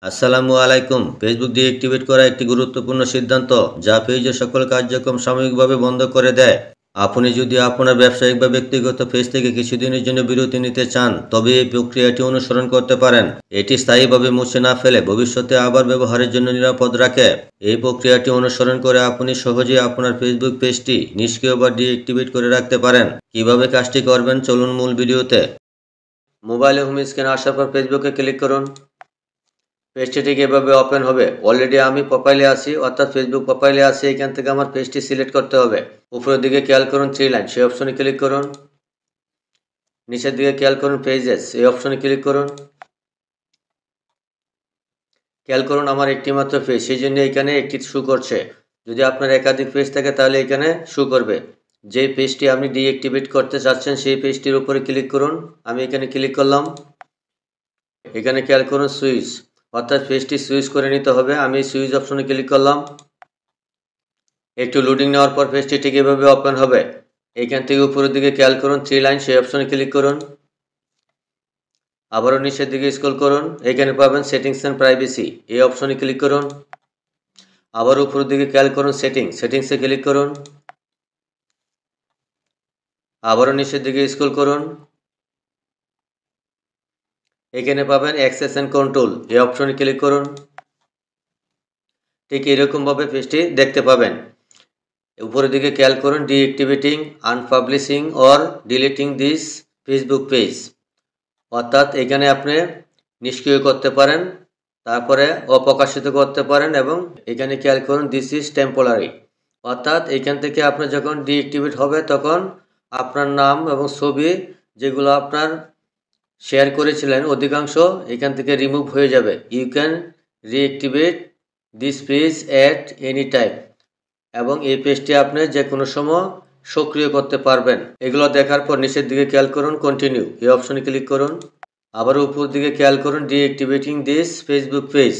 আসসালামু আলাইকুম। Facebook deactivate করা একটি গুরুত্বপূর্ণ সিদ্ধান্ত যা পেজের সকল কার্যক্রম সাময়িকভাবে বন্ধ করে দেয়। আপনি যদি আপনার ব্যবসায়িক বা ব্যক্তিগত পেজ থেকে কিছুদিনের জন্য বিরতি নিতে চান, তবে এই প্রক্রিয়াটি অনুসরণ করতে পারেন। এটি স্থায়ীভাবে মুছে না ফেলে ভবিষ্যতে আবার ব্যবহারের জন্য নিরাপদ রাখে। এই প্রক্রিয়াটি অনুসরণ করে আপনি সহজেই আপনার ফেসবুক পেজটি নিষ্ক্রিয় বা ডিএক্টিভেট করে রাখতে পারেন। কিভাবে কাজটি করবেন চলুন মূল ভিডিওতে। মোবাইলে হোম স্ক্রিনে আসার পর ফেসবুকে ক্লিক করুন। পেজটি ঠিক এভাবে ওপেন হবে। অলরেডি আমি প্রোফাইলে আছি, অর্থাৎ ফেসবুক প্রোফাইলে আছি। এখান থেকে আমার পেজটি সিলেক্ট করতে হবে। উপরের দিকে খেয়াল করুন 3 লাইন, সেই অপশনে ক্লিক করুন। নিচের দিকে খেয়াল করুন পেজেস, এই অপশনে ক্লিক করুন। খেয়াল করুন আমার একটি মাত্র পেজ, সেই জন্য এখানে একটি শো করছে। যদি আপনার একাধিক পেজ থাকে তাহলে এখানে শো করবে। যে পেজটি আপনি ডিঅ্যাক্টিভেট করতে চাচ্ছেন সেই পেজটির উপরে ক্লিক করুন। আমি এখানে ক্লিক করলাম। এখানে খেয়াল করুন সুইচ, অর্থাৎ পেজটি সুইচ করে নিতে হবে। আমি সুইচ অপশনে ক্লিক করলাম। একটু লোডিং নেওয়ার পর পেজটি ঠিক এভাবে ওপেন হবে। এখান থেকে উপরের দিকে খেয়াল করুন 3 লাইন, সেই অপশনে ক্লিক করুন। আবারও নিচের দিকে স্ক্রল করুন। এখানে পাবেন সেটিংস এন্ড প্রাইভেসি, এই অপশনে ক্লিক করুন। আবার উপরের দিকে খেয়াল করুন সেটিংসে ক্লিক করুন। আবারও নিচের দিকে স্ক্রল করুন। এখানে পাবেন অ্যাক্সেস এন্ড কন্ট্রোল, এই অপশনে ক্লিক করুন। ঠিক এরকমভাবে পেজটি দেখতে পাবেন। উপরের দিকে খেয়াল করুন deactivating, unpublishing or deleting this Facebook page, অর্থাৎ এখানে আপনি নিষ্ক্রিয় করতে পারেন, তারপরে অপ্রকাশিত করতে পারেন, এবং এখানে খেয়াল করুন দিস ইজ টেম্পোরারি, অর্থাৎ এখান থেকে আপনার যখন ডিঅ্যাক্টিভেট হবে তখন আপনার নাম এবং ছবি যেগুলো আপনার শেয়ার করেছিলেন অধিকাংশ এখান থেকে রিমুভ হয়ে যাবে। You can reactivate this page at any time, এবং এই পেজটি আপনি যে কোনো সময় সক্রিয় করতে পারবেন। এগুলো দেখার পর নিচের দিকে খেয়াল করুন কন্টিনিউ, এই অপশনে ক্লিক করুন। আবার উপর দিকে খেয়াল করুন ডিঅ্যাক্টিভেটিং দিস ফেসবুক পেজ,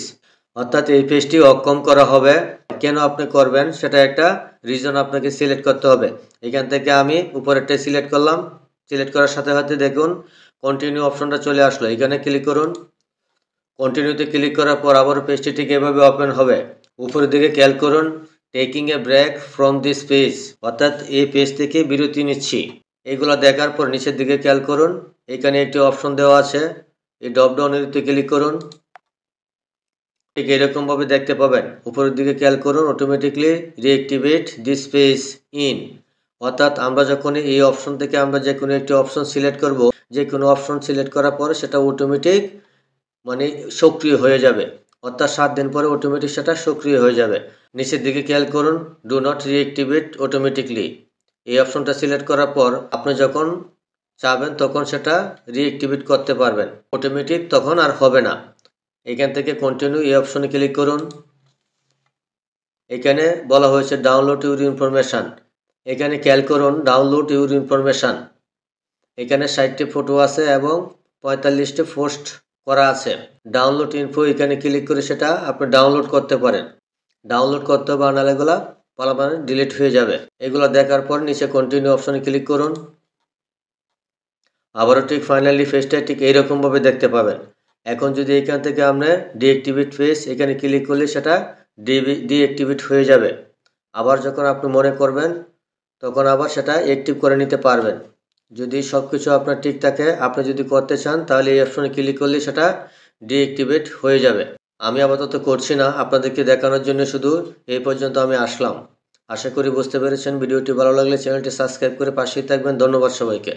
অর্থাৎ এই পেজটি অক্ষম করা হবে। কেন আপনি করবেন সেটা একটা রিজন আপনাকে সিলেক্ট করতে হবে। এখান থেকে আমি উপরেরটা সিলেক্ট করলাম। সিলেক্ট করার সাথে সাথে দেখুন কন্টিনিউ অপশনটা চলে আসলো। এখানে ক্লিক করুন। কন্টিনিউতে ক্লিক করার পর আবার পেজটি ঠিক এভাবে ওপেন হবে। উপরের দিকে খেয়াল করুন taking a break from this page, অর্থাৎ এই পেজ থেকে বিরতি নিচ্ছি। এগুলো দেখার পর নিচের দিকে খেয়াল করুন, এখানে একটি অপশন দেওয়া আছে, এই ড্রপ ডাউনেতে ক্লিক করুন। ঠিক এরকমভাবে দেখতে পাবেন। উপরের দিকে খেয়াল করুন automatically reactivate this page in, অর্থাৎ আমরা যখন এই অপশন থেকে আমরা যে কোনো একটি অপশন সিলেক্ট করব, যে কোনো অপশন সিলেক্ট করার পরে সেটা অটোমেটিক সক্রিয় হয়ে যাবে, অর্থাৎ 7 দিন পরে অটোমেটিক সেটা সক্রিয় হয়ে যাবে। নিচের দিকে খেয়াল করুন ডু নট রিঅ্যাক্টিভেট অটোমেটিকলি, এই অপশনটা সিলেক্ট করার পর আপনি যখন চাবেন তখন সেটা রিঅ্যাক্টিভেট করতে পারবেন, অটোমেটিক তখন আর হবে না। এখান থেকে কন্টিনিউ এই অপশনে ক্লিক করুন। এখানে বলা হয়েছে ডাউনলোড ইউর ইনফরমেশান, এখানে খেয়াল করুন ডাউনলোড ইউর ইনফরমেশান। এখানে 60টি ফটো আছে এবং 45টি পোস্ট করা আছে। ডাউনলোড ইনফো এখানে ক্লিক করে সেটা আপনি ডাউনলোড করতে পারেন। ডাউনলোড করতে হবে, নাহলে এগুলো পালাপানি ডিলিট হয়ে যাবে। এগুলো দেখার পর নিচে কন্টিনিউ অপশনে ক্লিক করুন। আবারও ঠিক ফাইনালি পেজটা ঠিক এইরকমভাবে দেখতে পাবেন। এখন যদি এখান থেকে আমরা ডিঅ্যাক্টিভেট পেজ এখানে ক্লিক করলে সেটা ডিঅ্যাক্টিভেট হয়ে যাবে। আবার যখন আপনি মনে করবেন তখন আবার সেটা অ্যাক্টিভ করে নিতে পারবেন। যদি সব কিছু আপনার ঠিক থাকে, আপনি যদি করতে চান তাহলে এই অপশনে ক্লিক করলে সেটা ডিঅ্যাক্টিভেট হয়ে যাবে। আমি আপাতত করছি না, আপনাদেরকে দেখানোর জন্য শুধু এই পর্যন্ত আমি আসলাম। আশা করি বুঝতে পেরেছেন। ভিডিওটি ভালো লাগলে চ্যানেলটি সাবস্ক্রাইব করে পাশেই থাকবেন। ধন্যবাদ সবাইকে।